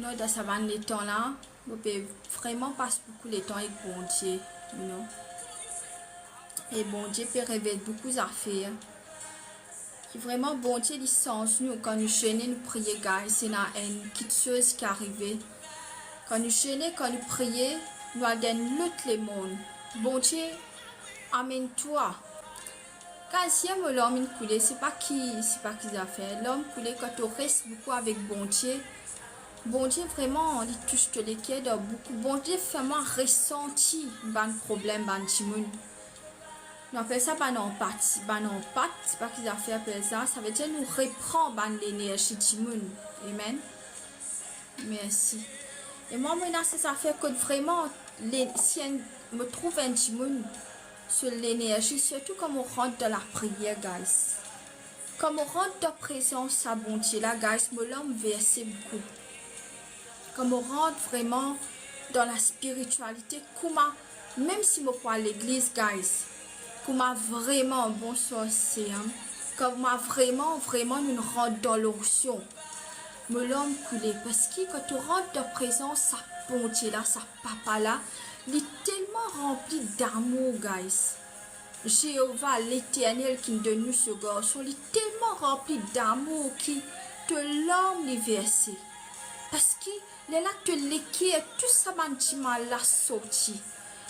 Non, dans ça van les temps là, on peut vraiment passer beaucoup de temps avec bon Dieu, you know. Et bon Dieu peut révéler beaucoup d'affaires. Qui vraiment bon Dieu licence nous quand nous chaînons, nous prions, guys, c'est une petite chose qui arrive. Quand nous chaînons, quand nous prions, nous allons lutter le monde. Bon Dieu, amène-toi. Quand si l'homme coulé, c'est pas qui a fait. L'homme coulé quand tu restes beaucoup avec bon Dieu. Bon Dieu vraiment, il touche les quais de beaucoup. Bon Dieu vraiment ressenti ban problème ban timoun. On appelle ça ban empathie. Ban empathie, c'est pas qu'ils a fait appeler ça. Ça veut dire nous reprend ban l'énergie timoun. Amen. Merci. Et moi, maintenant, ça fait que vraiment, si on me trouve un timoun sur l'énergie, surtout quand on rentre dans la prière, guys. Quand on rentre dans la présence à bon Dieu, là, guys, me l'homme verser beaucoup. Comme on rentre vraiment dans la spiritualité, comment, même si je crois à l'église, guys, comment vraiment, bonsoir, c'est, comment vraiment, nous rentrons dans l'onction. Me l'homme coulé, parce que quand tu rentres dans la présence, ça ponte là, ça papa là, il est tellement rempli d'amour, guys. Jéhovah, l'éternel qui nous donne ce garçon, il est tellement rempli d'amour qui te l'homme est versé. Parce que les là te l'équerre, tout ça bantima l'a sorti.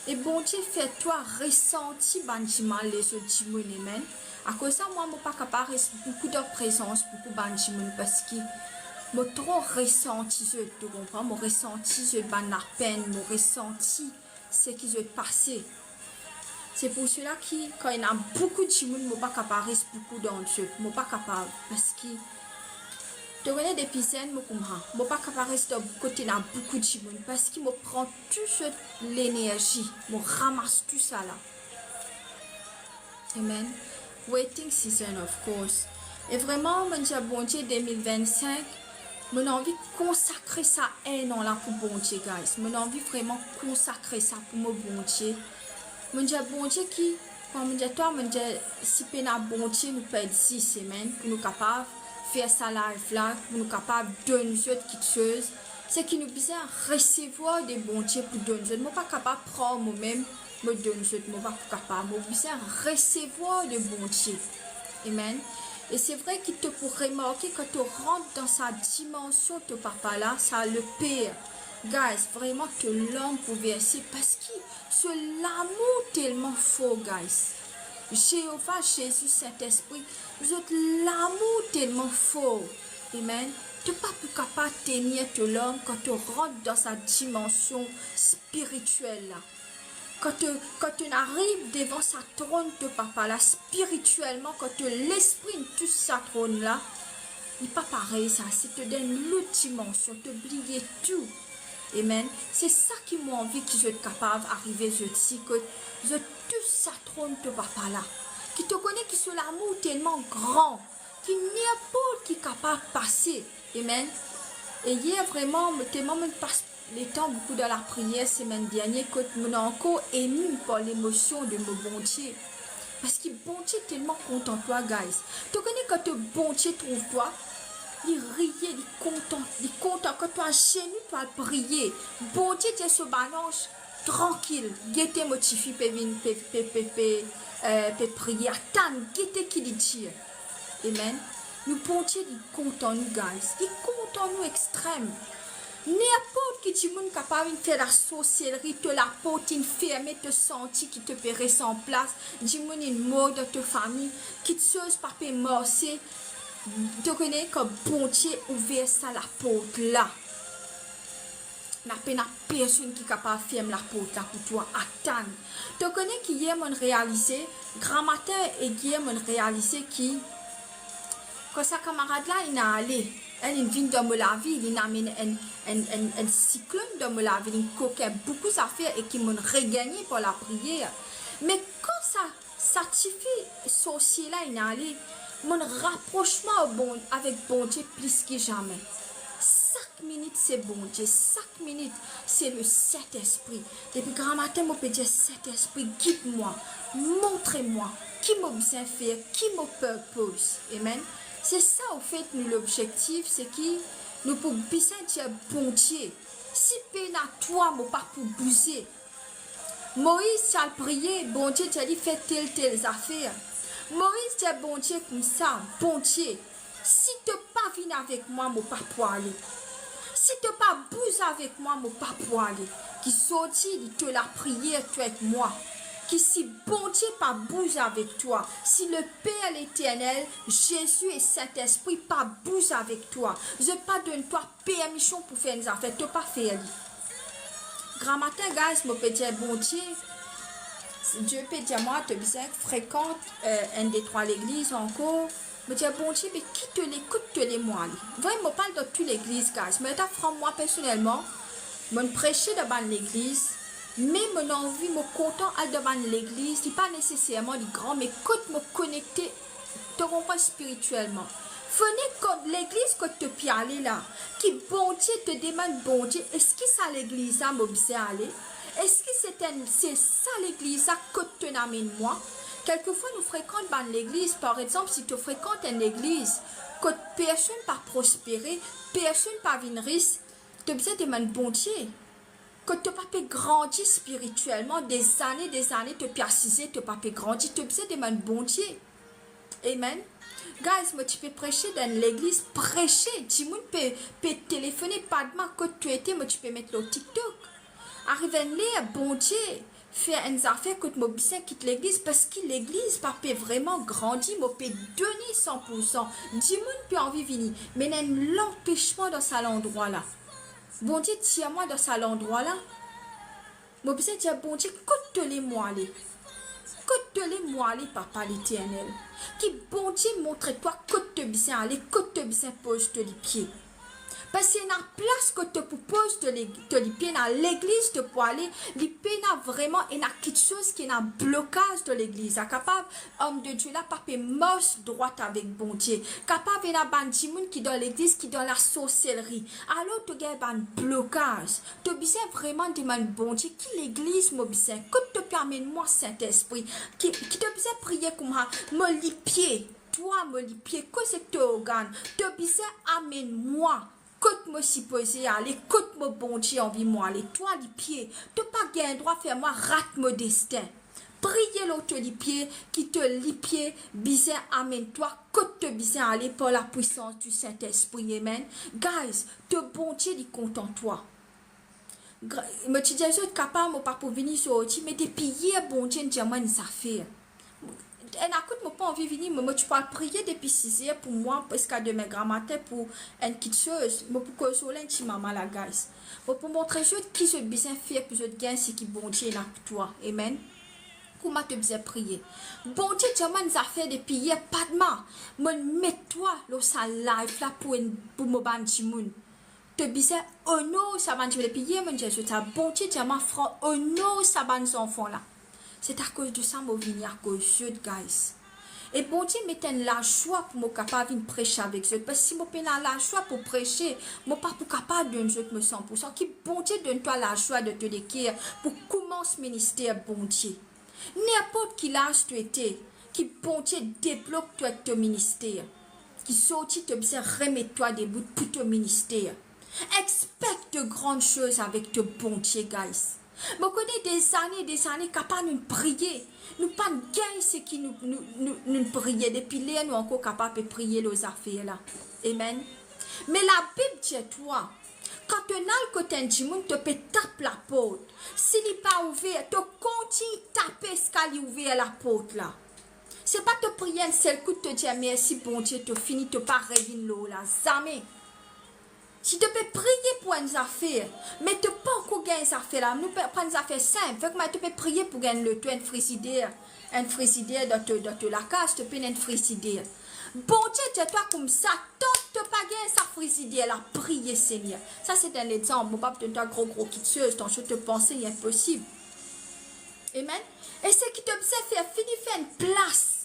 Et bon Dieu fait toi ressentir bantima les autres amen. À cause ça moi je pas capable beaucoup de présence beaucoup bantima parce que moi trop ressenti je te comprends, moi ressenti je ban la peine, moi ressenti ce qui s'est passé. C'est pour cela que quand il y a beaucoup de gens, je ne suis pas capable beaucoup dans Dieu. Je ne suis pas capable parce que tu connais des piscines, je ne suis pas capable de côté de beaucoup de gens parce que je prends toute l'énergie, je ramasse tout ça là. Amen. Waiting season, of course. Et vraiment, je dis bon Dieu 2025, j'ai envie de consacrer ça un an là pour bon Dieu, guys. J'ai envie vraiment de consacrer ça pour mon bon Dieu. Je dis bon Dieu qui, quand je dis toi, je dis si tu as bon Dieu, nous pouvons 6 semaines pour nous capables faire ça live là, pour nous capables de donner quelque chose. C'est qui nous besoin recevoir des bons Dieu pour donner. Je ne suis pas capable de prendre moi-même, me donner, je ne suis pas capable. Je besoin recevoir des bons Dieu. Amen. Et c'est vrai qu'il te pourrait remarquer quand tu rentres dans sa dimension de papa là, ça le pire. Guys, vraiment que l'homme pour verser parce que ce l'amour tellement faux, guys. Jéhovah, Jésus, Saint-Esprit, vous êtes l'amour tellement fort. Amen. Tu n'es pas plus capable de tenir l'homme quand tu rentres dans sa dimension spirituelle là. Quand tu arrives devant sa trône de papa là, spirituellement, quand l'esprit touche sa trône là, il n'est pas pareil ça. C'est te donne l'autre dimension, t'oublier tout. Amen. C'est ça qui m'a envie que je sois capable d'arriver, je dis que je touche sa trône de papa là. Qui te connaît, qui soit l'amour tellement grand, qui n'importe qui est capable de passer. Amen. Et hier vraiment, tellement me passe les temps beaucoup dans la prière semaine dernière que je suis encore ému par l'émotion de mon bon Dieu. Parce que bon Dieu est tellement content de toi, guys. Tu connais quand le bon Dieu trouve toi, il riait, il est content quand tu as gêné, tu as prié. Bon Dieu, tu es ce balance tranquille. Guette motivé, prier. Attends, guette qui dit. Amen. Nous bon Dieu, il est content, nous, guys. Il est content, nous, extrême. N'importe qui est capable de faire la sorcellerie, te la porte, fermer, te sentir, qui te paierait sans place, dis-moi une mort de ta famille, qui te chose pas payer morcer, tu connais comme bon Dieu ouvert ça la porte là. N'a pas personne qui est capable de fermer la porte là pour toi, attendre. Tu connais qu'hier, on réalisé, grand matin et hier, on réalisé qui, quand sa camarade là, il est allé. Elle vient dans la ville, il amène un cyclone dans la ville, il coquette beaucoup d'affaires et qui m'ont regagné pour la prière. Mais quand ça suffit, sorcier là, il est allé, mon rapprochement avec bon Dieu plus que jamais. Chaque minute c'est bon Dieu, chaque minute c'est le Saint-Esprit. Depuis grand matin, je peux dire Saint-Esprit, guide-moi, montrez-moi qui m'a besoin faire, qui m'a purpose. Amen. C'est ça, au fait, l'objectif, c'est que nous pour bisser Dieu bon Dieu. Si peine à toi, mon pas pour bouger. Moïse a prié, bon Dieu, tu as dit, fais telle affaire. Moïse dit, bon Dieu, comme ça, bon Dieu, si tu pas venir avec moi, mon pas pour aller. Si tu pas bouger avec moi, mon pas pour aller. Qui sortit de la prière, tu avec moi. Qui si bon Dieu pas bouge avec toi, si le Père l'éternel, Jésus et Saint-Esprit pas bouge avec toi, je pas donne toi permission pour faire une affaire, tu pas faire. Grand matin, guys, je peux dire bon Dieu, Dieu peut dire moi, tu fréquente un des trois l'église encore. Je dis bon Dieu, mais qui te l'écoute, te les moi. Vraiment, parle de toute l'église, guys. Mais moi personnellement, je prêcher devant l'église. Mais mon envie, mon content à devant l'église, n'est pas nécessairement du grand, mais quand me connecter, te comprends spirituellement. Venez comme l'église que tu peux aller là, qui bon Dieu te demande bon Dieu, est-ce que ça l'église a m'observer aller? Est-ce que c'est ça l'église que tu n'amènes moi? Quelquefois nous fréquentons dans l'église, par exemple, si tu fréquentes une église, que personne ne va prospérer, personne ne va venir, tu peux demander bon Dieu. Que tu pas grandir spirituellement, des années, tu peux assister, tu pas grandir, tu peux demander bon Dieu. Amen. Guys, moi tu peux prêcher dans l'église, prêcher. Tu peux téléphoner, pas de que tu étais, moi tu peux mettre le TikTok. Arrive à lire, bon Dieu, faire une affaire que moi quitte l'église parce que l'église pas peut vraiment grandir, moi peut donner 100%. Du monde peut envie venir, mais il y a un empêchement dans cet endroit-là. Bon Dieu, tiens-moi dans cet endroit-là. Moi, je dis, bon Dieu, côte-les-moi, côte-les-moi, papa l'éternel. Qui, bon Dieu, montre-toi, côte-bien, aller, côte-bien, pose-toi les pieds. Parce qu'il y a une place que tu poses les pieds dans l'église, tu peux aller, les pieds vraiment, il y a quelque chose qui est un blocage de l'église. Capable, homme de Dieu, là, pas marche droite avec bon Dieu. Capable, il y a un qui dans l'église, qui dans la sorcellerie. Alors, tu as un blocage. Tu as besoin vraiment de demander bon Dieu, qui l'église, moi, besoin, que te permet moi, Saint-Esprit, qui te besoin prier comme ça, me les pieds, toi, me les pieds, que c'est ton organe, tu as besoin, amène-moi. Côte-moi si posé aller, côte-moi bon Dieu envie moi aller, toi les pieds, tu pas gain droit faire moi rate mon destin. Priez l'autre les pieds, qui te les pieds, bizarre amène-toi, côte te bizarre aller par la puissance du Saint-Esprit, amen. Guys, te bon Dieu dit content toi. Me tu dis je capable pas pour venir sur tu mais depuis hier bon Dieu dit moi ça fait. Et n'écoute moi pas envie de venir, mais tu peux prier depuis 6 heures pour moi, parce qu'à demain grand matin pour une petite chose, mais pour consoler un petit maman la guys. Pour montrer qui se besoin faire pour je gagne ce qui bon Dieu là pour toi. Amen. Comment te besoin prier. Bon Dieu, tu m'as nous a fait depuis hier, pas de mal. Mais mets-toi dans sa life là pour me bandi moun. Te besoin oh non, ça va depuis hier, mon Dieu, ça bon Dieu, tu m'as fait oh non, ça va nos enfants là. C'est à cause de ça que je viens à cause de guys. Et bon Dieu mettez la joie pour me capable de prêcher avec eux. Parce que si je n'ai la joie pour prêcher, je ne suis pas capable de donner 100%. Qui bon Dieu donne-toi la joie de te décrire pour commencer ce ministère, bon Dieu. N'importe qui l'âge tu étais, qui bon Dieu débloque toi ton ministère. Qui sortit te besoin remettre toi des bouts pour ton ministère. Expecte de grandes choses avec ton bon Dieu, guys. Je connais des années capables de prier. Nous pas gagner ce qui nous prier. Depuis là, nous encore capables de prier nos affaires là. Amen. Mais la Bible dit toi, quand tu as le côté du monde, tu peux taper la porte. S'il n'est pas ouvert, tu continues de taper ce qu'il est ouvert la porte là. Ce n'est pas te prier un seul coup de te dire merci bon Dieu, tu finis, tu pas revenir l'eau là. Jamais. Si tu peux prier pour une affaire, mais tu peux pas encore gagner une affaire là, nous pouvons prendre une affaire simple. Fait que tu peux prier pour gagner le toit, un frigidaire dans la case, tu peux un frigidaire. Bon Dieu, tu toi comme ça, tant que tu pas gagné sa frigidaire là, prier Seigneur. Ça c'est un exemple, mon papa te donne gros kitscheuse, ton chose te penser, il est impossible. Amen. Et ce qui te besoin faire, faire une place.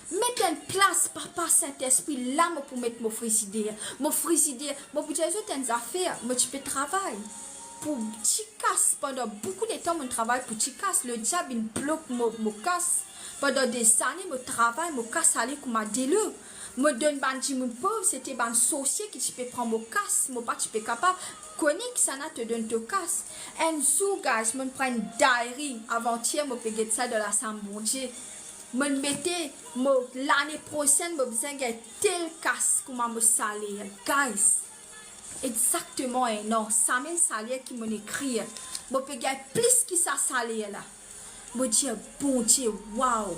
Mettez une place, papa Saint-Esprit, là, pour mettre mon frigidaire. Mon frigidaire, moi, pour dire, j'ai des affaires, moi, tu peux travailler. Pour petit casse, pendant beaucoup de temps, mon travail pour petit casse, le diable, il bloque mon casse. Pendant des années, mon travail, mon casse, allait comme un délai. Me donne ban mon pauvre, c'était ban sorcier qui tu peux prendre mon casse, mon pas tu peux capable. Connais que ça n'a te donne te casse. Un jour, guys, me prends une diary avant-hier, me paye ça de la sambondier. Me mettais, l'année prochaine, me besoin de tel casse, comment me saler, guys. Exactement un an, ça mène salaire qui me écrit. Me paye plus que ça salaire là. Me dis, bon Dieu, wow.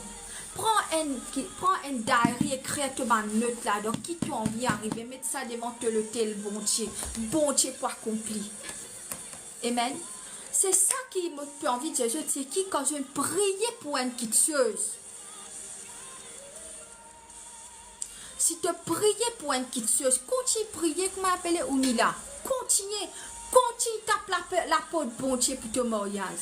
Prends un diary, écris-toi une note là, donc qui tu as envie d'arriver, mettre ça devant le tel bon Dieu pour accomplir. Amen. C'est ça qui me fait envie de dire, c'est qui quand je priais pour une quitteuse. Si tu priais pour une quitteuse, continue à prier, comme appelé Oumila. Continue taper la porte bon Dieu pour ton mariage.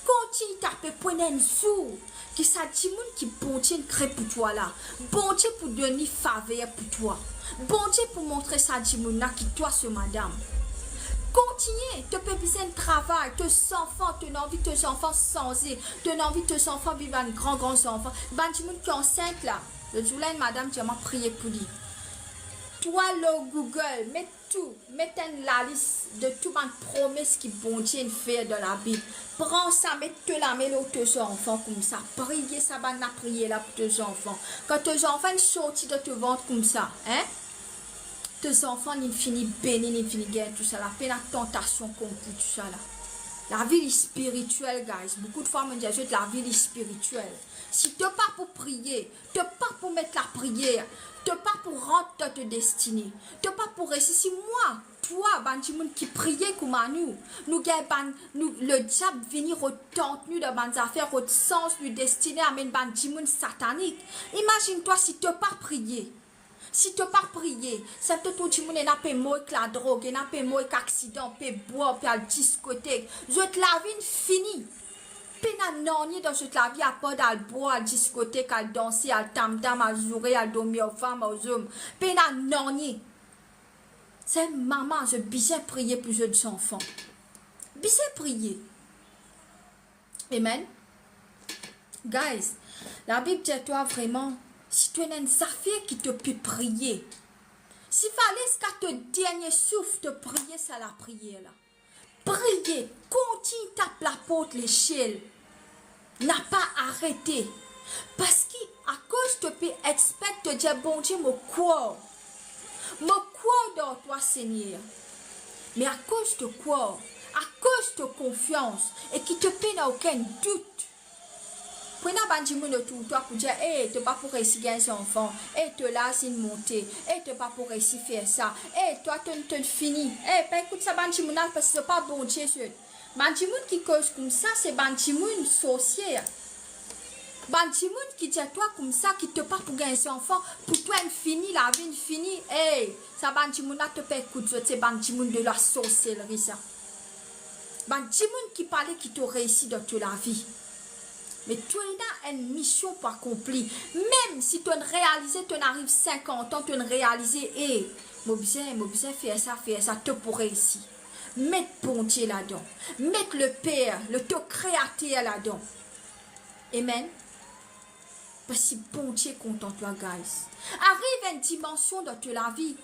Continue taper pour un jour. Qui ça dit qui bon Dieu crée pour toi là. Bon Dieu pour donner faveur pour toi. Bon Dieu pour montrer ça dit là qui toi ce madame. Continuez, tu peux besoin de travail, tes enfants, tu as envie de tes enfants changer, tu as envie de tes enfants vivre un grands enfants. Ben tu qui est enceinte là. Le jour là une madame tu m'as prié pour lui. Toi le Google, mets tout, mets la liste de tout les promesses qui bon Dieu fait dans la Bible. Prends ça, mets-te la mêle aux tes enfants comme ça. Priez ça, ben la prière là pour tes enfants. Quand tes enfants sortent de te ventre comme ça, hein? Tes enfants, ils finissent bénis, ils finissent guerre, tout ça, la peine, la tentation complète, tout ça là. La vie spirituelle, guys. Beaucoup de fois, on dit la vie spirituelle. Si tu n'es pas pour prier, tu n'es pas pour mettre la prière, tu n'es pas pour rentrer dans ta destinée, tu n'es pas pour réussir. Si moi, toi, ben, qui priait comme nous, le diable venir retenter nous dans les affaires, au sens de destinée, amène ben, satanique. Imagine-toi si tu n'es pas prié. Si tu n'as pas prié, c'est peut-être que tu n'as pas mort avec la drogue, tu n'as pas mort avec l'accident, tu n'as pas boire, tu n'as pas discothèque. Je te la vie finie. Tu n'as pas dans cette la vie à part d'aller boire, à la discothèque, à danser, à tam-tam, à jouer, à dormir aux femmes, aux hommes. Tu n'as pas. C'est maman, je bien prier pour les enfants. Bien prier. Amen. Guys, la Bible dit à toi vraiment. Si tu as une affaire qui te peut prier, s'il fallait qu'à te dernier souffle de prier, c'est la prière là. Priez, continue tape la porte l'échelle. N'a pas arrêté. Parce qu'à cause de peux expect de dire bon Dieu, me croire dans toi Seigneur. Mais à cause de quoi? À cause de confiance et qui te paie aucun doute. Prenez un bandimou de tout toi pour dire, hey, tu n'es pas pour réussir gagner un enfant, hey, tu là, c'est une montée, hey, tu n'es pas pour réussir faire ça, hey, toi, tu te finis, hey, ben écoute ça, bandimou, parce que ce n'est pas bon Dieu. Bandimou qui cause comme ça, c'est bandimou sorcier. Bandimou qui dit à toi comme ça, qui te pas pour gagner un enfant, pour toi, fini, la vie finie, hey, ça, bandimou, te paie écoute, c'est bandimou de la sorcellerie, ça. Bandimou qui parlait, qui te réussit dans toute la vie. Mais tu as une mission pour accomplir. Même si tu as réalisé, tu arrives 50 ans, tu as réalisé, hé, moi besoin faire ça, tu pourrais ici. Mettre bon Dieu là-dedans. Mettre le Père, le taux créateur là-dedans. Amen. Parce que bon Dieu content toi, guys. Arrive à une dimension dans la vie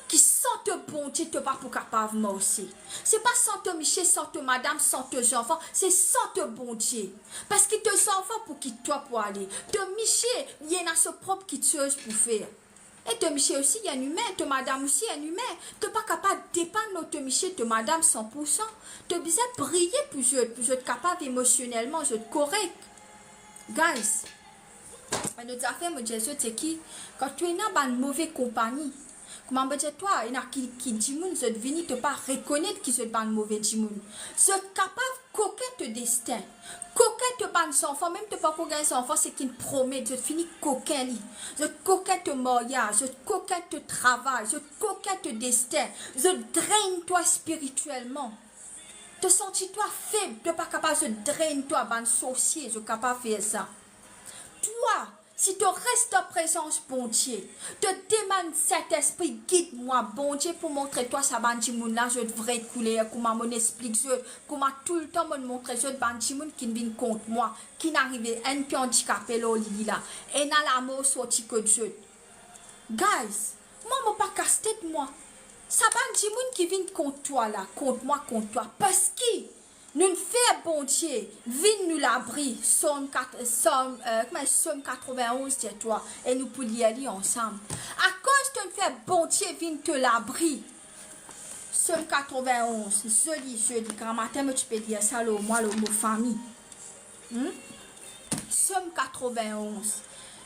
qui sent bon Dieu, tu pas pour capable moi aussi. C'est pas sans te Michel, sans te madame, sans tes enfants, c'est sans te bon Dieu. Parce que tes enfants pour qui toi pour aller. Te Michel, il y en a ce propre qui tueuse pour faire. Et te Michel aussi, il y a un humain, te madame aussi, il y a un humain. Tu n'es pas capable de dépendre de te Michel, te madame 100%. Tu as besoin de prier pour être capable émotionnellement, être correct. Guys, notre affaire, me dit, c'est qui? Quand tu es dans une mauvaise compagnie, comment me dire toi, il y en a qui dit moun, je ne te pas reconnaître qui se ban mauvais dit moun. Je suis capable coquette destin. Coquette ban son enfant, même te pas pour gagner son enfant, c'est qu'il promet, je finis coquin. Je coquette mariage, je coquette travail, je coquette destin. Je draine toi spirituellement. Te sentis toi faible, tu n'es pas capable de drainer toi, ban sorcier, je suis capable de faire ça. Toi, si tu restes en présence, bon Dieu, te demande cet esprit, guide-moi, bon Dieu, pour montrer toi ça bandimoun là, je devrais couler, comment m'en explique, comment tout le temps me montrer ce bandimoun qui vient contre moi, qui n'arrive un peu handicapé là, et n'a la mort sorti que Dieu. Guys, moi, je ne pas casse-tête, moi. Ça va dire gens qui viennent contre toi, là, contre moi, contre toi. Parce que nous faisons bon Dieu, viens nous l'abri, Somme 91, dis-toi, et nous pouvons y aller ensemble. À cause de nous faire bon Dieu, viens te l'abri. Somme 91, joli, quand matin, tu peux dire ça, moi, le mot famille. Somme 91.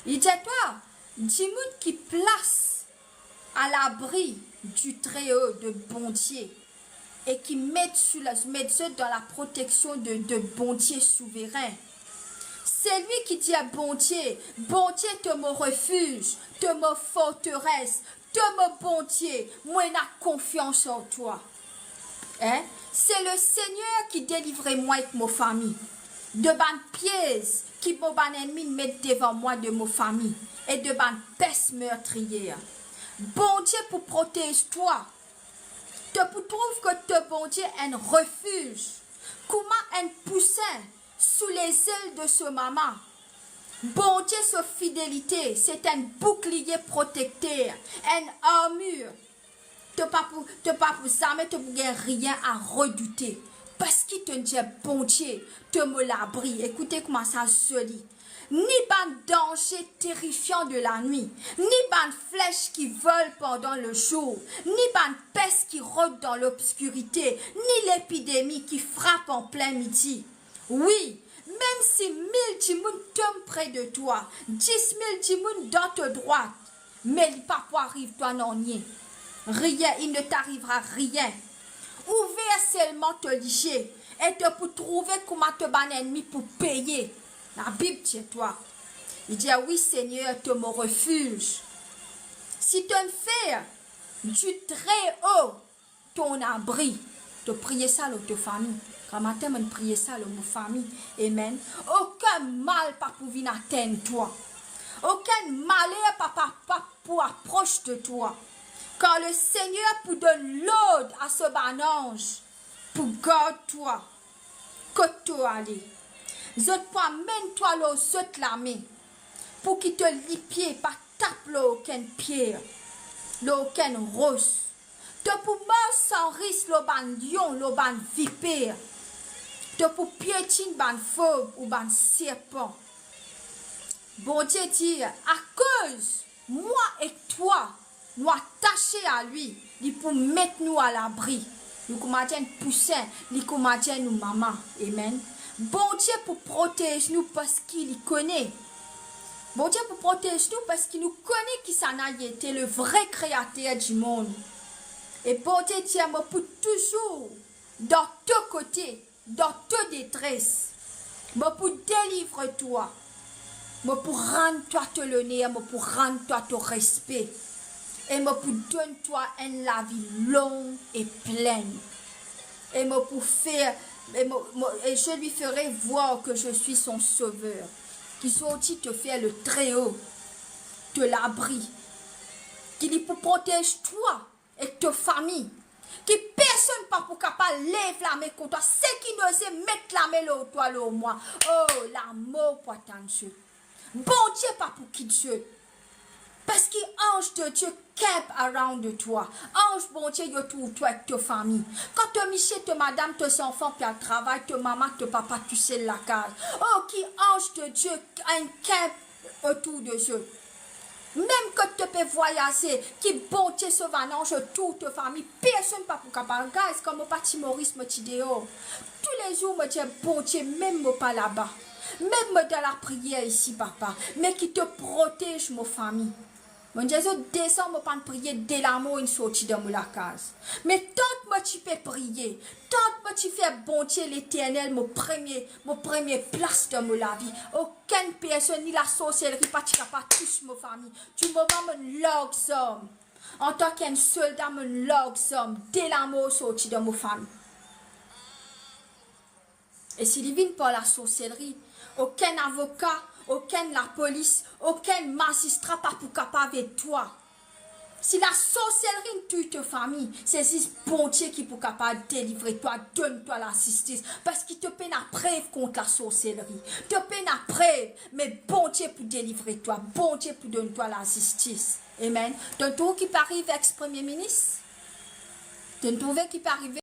Il dit toi, dis gens qui place à l'abri du Très-Haut de bon Dieu et qui mettent dans la protection de bon Dieu souverain. C'est lui qui dit à bon Dieu te me refuge, te me forteresse, te me bon Dieu, moi j'ai confiance en toi. Hein? C'est le Seigneur qui délivrait moi et ma famille de ban pièges qui mon ennemi mettent devant moi de ma famille et de ban peste meurtrière. Bon Dieu pour protéger toi. Tu trouves que te bon Dieu est un refuge. Comment un poussin sous les ailes de ce maman. Bon Dieu, sa fidélité, c'est un bouclier protecteur, une armure. Tu pas pour jamais te rien à redouter. Parce qu'il te dit, bon Dieu, te me l'abri. Écoutez comment ça se lit. Ni ban danger terrifiant de la nuit, ni ban flèche qui vole pendant le jour, ni ban peste qui rôde dans l'obscurité, ni l'épidémie qui frappe en plein midi. Oui, même si 1000 djimoun tombent près de toi, 10 000 djimoun dans ta droite, mais il pas arrive toi non nier. Rien, il ne t'arrivera rien. Ouvert seulement te licher et te pour trouver comment te ban ennemi pour payer. La Bible dit toi. Il dit oui Seigneur, te me refuge. Si tu fais du très haut ton abri, te prier ça dans ta famille. Quand matin, on prier ça dans ma famille. Amen. Aucun mal pas pour venir atteindre toi. Aucun malheur pas pour approcher de toi. Quand le Seigneur pour donner l'ordre à ce bon ange pour garder toi, que tu aller. Zot pour amène-toi là, zot la main, pour qu'il te lie pied, pas tape là aucun pierre, là aucun rose. Te pour mort sans risque, là ban lion, là ban vipère. Te pour piétiner ban fauve ou ban serpent. Bon Dieu dit, à cause, moi et toi, nous attachés à lui, il pour mettre nous à l'abri. Nous commandons poussin, nous commandons nous maman. Amen. Bon Dieu pour protéger nous parce qu'il connaît. Bon Dieu pour protéger nous parce qu'il nous connaît qui s'en a été le vrai créateur du monde. Et bon Dieu tient moi pour toujours dans tous côtés, dans toute détresse. Moi pour délivrer toi. Moi pour rendre toi te l'honneur, moi pour rendre toi ton respect. Et moi pour donner toi une la vie longue et pleine. Et moi pour faire et je lui ferai voir que je suis son sauveur. Qu'il soit aussi te faire le très haut, te l'abri. Qu'il est pour protéger toi et ta famille. Que personne pas pour capable lever la main contre toi. C'est qui n'osait mettre la main là toi là au moi. Oh, l'amour pour tant Dieu. Bon Dieu pas pour qui Dieu. Parce qu'il ange de Dieu camp around de toi. Ange bon Dieu yo tout toi avec ta famille. Quand tu miché te madame, tes enfants puis à travail, te maman, te papa, tu sais la case. Oh qui ange de Dieu un camp autour de Dieu. Même que tu peux voyager, qui bon Dieu sauve un ange toute ta famille, personne pas pour capable. Guys, comme au parti Maurice me dit dehors. Tous les jours me dit bon Dieu, même pas là-bas. Même dans la prière ici, papa. Mais qui te protège, ma famille. Mon Dieu, descends, moi, pas prier dès l'amour, une sortie de la case. Mais tant que moi, tu peux prier, tant que moi, tu fais bon Dieu l'éternel, mon premier place de la vie. Aucune personne, ni la sorcellerie, pas tu pas touche ma famille. Du moment où l'homme, en tant qu'un soldat, l'homme, dès l'amour, sortie de ma famille. Et s'il vient par la sorcellerie, aucun avocat, aucun la police, aucun magistrat pas pour capable avec toi. Si la sorcellerie tue ta famille, c'est juste bon Dieu qui pour capable délivrer toi, donne-toi la justice. Parce qu'il te peine à preuve contre la sorcellerie. Te peine à preuve, mais bon Dieu pour délivrer toi, bon Dieu pour donner toi la justice. Amen. Tu trouves qui peut arriver ex-premier ministre? Tu trouves qui peut arriver